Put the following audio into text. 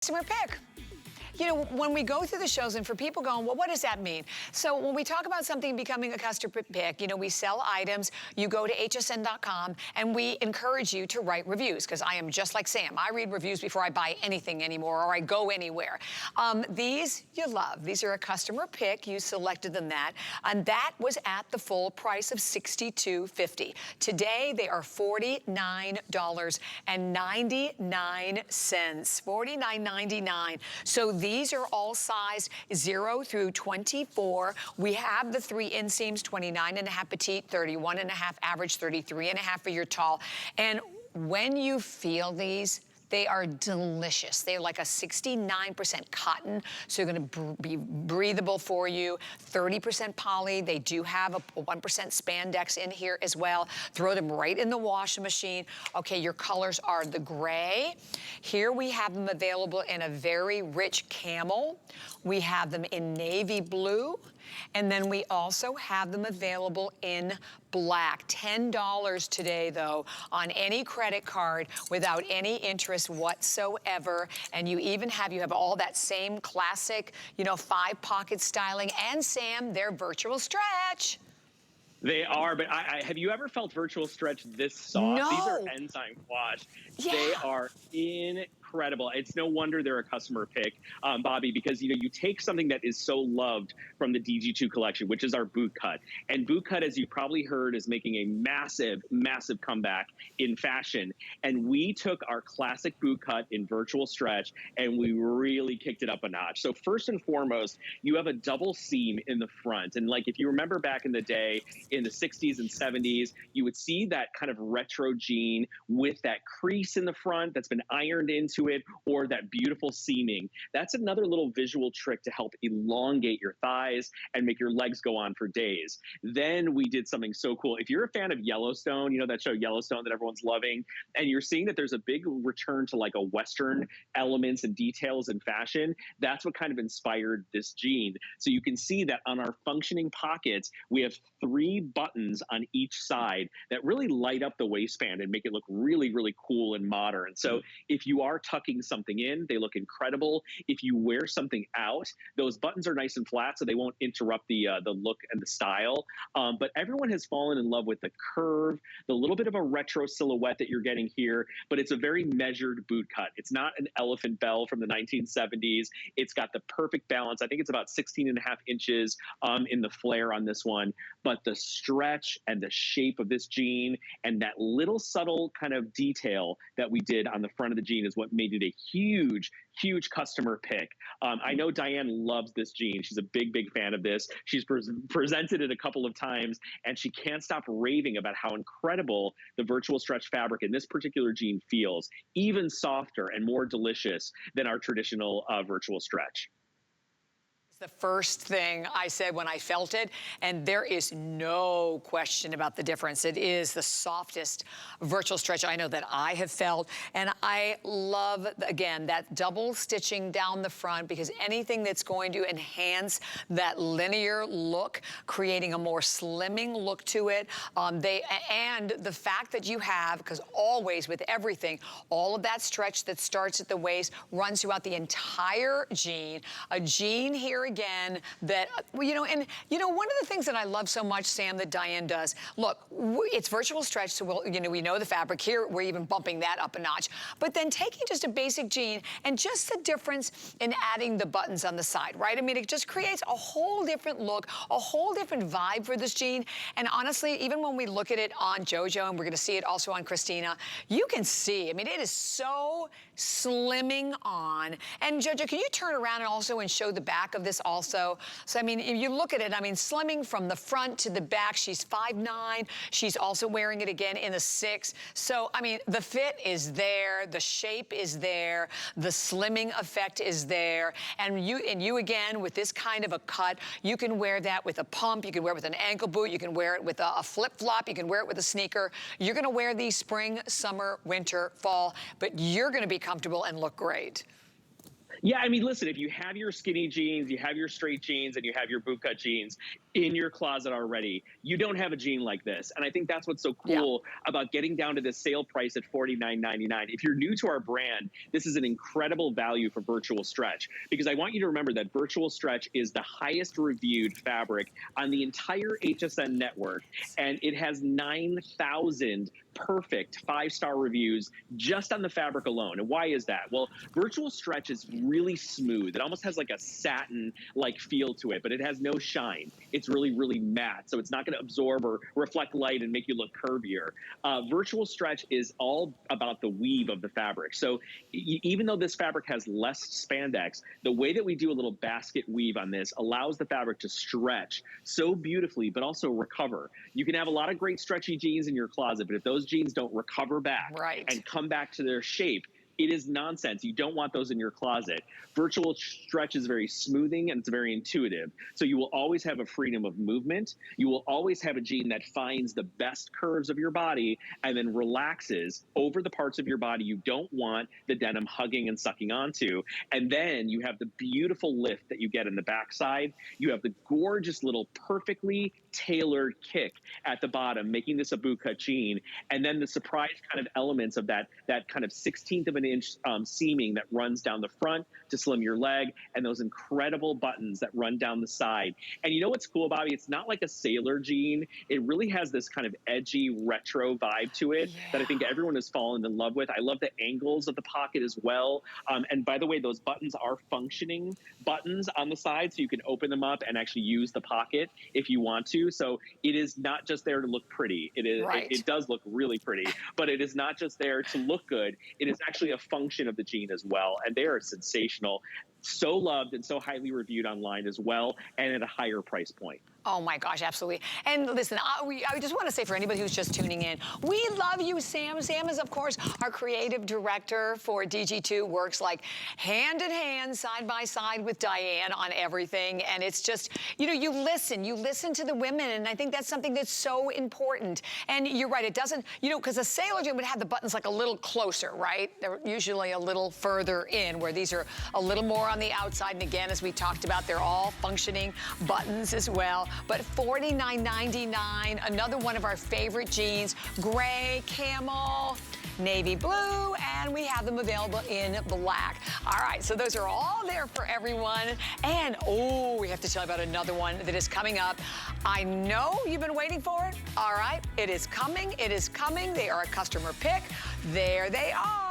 Customer pick. You know, when we go through the shows and for people going, well, what does that mean? So when we talk about something becoming a customer pick, you know, we sell items, you go to hsn.com and we encourage you to write reviews because I am just like Sam. I read reviews before I buy anything anymore or I go anywhere. These you love. These are a customer pick. You selected them that. And that was at the full price of $62.50. Today, they are $49.99. $49.99. So these are all sized 0 through 24. We have the 3 inseams, 29.5 petite, 31.5 average, 33.5 for your tall. And when you feel these, they are delicious. They're like a 69% cotton, so they're gonna be breathable for you. 30% poly. They do have a 1% spandex in here as well. Throw them right in the washing machine. Okay, your colors are the gray. Here we have them available in a very rich camel. We have them in navy blue. And then we also have them available in black. $10 today, though, on any credit card without any interest whatsoever. And you have all that same classic, you know, 5-pocket styling. And Sam, they're virtual stretch. They are, but have you ever felt virtual stretch this soft? No. These are enzyme wash. Yeah. They are incredible. It's no wonder they're a customer pick, Bobby, because you take something that is so loved from the DG2 collection, which is our Bootcut. And Bootcut, as you probably heard, is making a massive, massive comeback in fashion. And we took our classic Bootcut in virtual stretch and we really kicked it up a notch. So first and foremost, you have a double seam in the front. And like if you remember back in the day, in the 60s and 70s, you would see that kind of retro jean with that crease in the front that's been ironed into it, or that beautiful seaming. That's another little visual trick to help elongate your thighs and make your legs go on for days. Then we did something so cool. If you're a fan of Yellowstone, you know that show Yellowstone that everyone's loving, and you're seeing that there's a big return to like a Western elements and details in fashion, that's what kind of inspired this jean. So you can see that on our functioning pockets, we have 3 buttons on each side that really light up the waistband and make it look really, really cool and modern. So if you are tucking something in, they look incredible. If you wear something out, those buttons are nice and flat so they won't interrupt the look and the style. But everyone has fallen in love with the curve, the little bit of a retro silhouette that you're getting here, but it's a very measured boot cut. It's not an elephant bell from the 1970s. It's got the perfect balance. I think it's about 16.5 inches in the flare on this one, but the stretch and the shape of this jean and that little subtle kind of detail that we did on the front of the jean is what made it a huge, huge customer pick. I know Diane loves this jean. She's a big, big fan of this. She's presented it a couple of times, and she can't stop raving about how incredible the virtual stretch fabric in this particular jean feels, even softer and more delicious than our traditional virtual stretch. The first thing I said when I felt it, and there is no question about the difference. It is the softest virtual stretch I know that I have felt. And I love, again, that double stitching down the front, because anything that's going to enhance that linear look, creating a more slimming look to it. And the fact that you have, because always with everything, all of that stretch that starts at the waist runs throughout the entire jean. A jean here again that, one of the things that I love so much, Sam, that Diane does, look, it's virtual stretch, so we know the fabric. Here, we're even bumping that up a notch. But then taking just a basic jean and just the difference in adding the buttons on the side, right? I mean, it just creates a whole different look, a whole different vibe for this jean. And honestly, even when we look at it on JoJo, and we're gonna see it also on Christina, you can see, I mean, it is so slimming on. And JoJo, can you turn around and also show the back of this also? So, I mean, if you look at it, I mean, slimming from the front to the back. She's 5'9". She's also wearing it again in a 6. So, I mean, the fit is there. The shape is there. The slimming effect is there. And you again, with this kind of a cut, you can wear that with a pump. You can wear it with an ankle boot. You can wear it with a flip-flop. You can wear it with a sneaker. You're going to wear these spring, summer, winter, fall, but you're going to be comfortable and look great. Yeah, I mean, listen, if you have your skinny jeans, you have your straight jeans, and you have your bootcut jeans in your closet already, you don't have a jean like this. And I think that's what's so Yeah. cool about getting down to this sale price at $49.99. If you're new to our brand, this is an incredible value for virtual stretch, because I want you to remember that virtual stretch is the highest reviewed fabric on the entire HSN network, and it has 9,000 perfect 5-star reviews just on the fabric alone. And why is that? Well, virtual stretch is really smooth. It almost has like a satin-like feel to it, but it has no shine. It's really, really matte, so it's not going to absorb or reflect light and make you look curvier. Virtual stretch is all about the weave of the fabric. So even though this fabric has less spandex, the way that we do a little basket weave on this allows the fabric to stretch so beautifully, but also recover. You can have a lot of great stretchy jeans in your closet, but if those jeans don't recover back and come back to their shape, it is nonsense. You don't want those in your closet. Virtual stretch is very smoothing and it's very intuitive. So you will always have a freedom of movement. You will always have a jean that finds the best curves of your body and then relaxes over the parts of your body you don't want the denim hugging and sucking onto. And then you have the beautiful lift that you get in the backside. You have the gorgeous little perfectly tailored kick at the bottom, making this a bootcut jean. And then the surprise kind of elements of that kind of 1/16 of an inch seaming that runs down the front to slim your leg, and those incredible buttons that run down the side. And you know what's cool, Bobby? It's not like a sailor jean. It really has this kind of edgy retro vibe to it that I think everyone has fallen in love with. I love the angles of the pocket as well. And by the way, those buttons are functioning buttons on the side, so you can open them up and actually use the pocket if you want to. So it is not just there to look pretty. It is. It does look really pretty, but it is not just there to look good. It is actually a function of the jean as well, and they are sensational. So loved and so highly reviewed online as well, and at a higher price point. Oh my gosh, absolutely. And listen, I just want to say for anybody who's just tuning in, we love you, Sam. Sam is, of course, our creative director for DG2, works like hand in hand, side by side with Diane on everything. And it's just, you know, you listen to the women. And I think that's something that's so important. And you're right, it doesn't, you know, because a sailor jean would have the buttons like a little closer, right? They're usually a little further in, where these are a little more on the outside. And again, as we talked about, they're all functioning buttons as well. But $49.99, another one of our favorite jeans, gray, camel, navy blue, and we have them available in black. All right, so those are all there for everyone. And, oh, we have to tell you about another one that is coming up. I know you've been waiting for it. All right, it is coming. It is coming. They are a customer pick. There they are.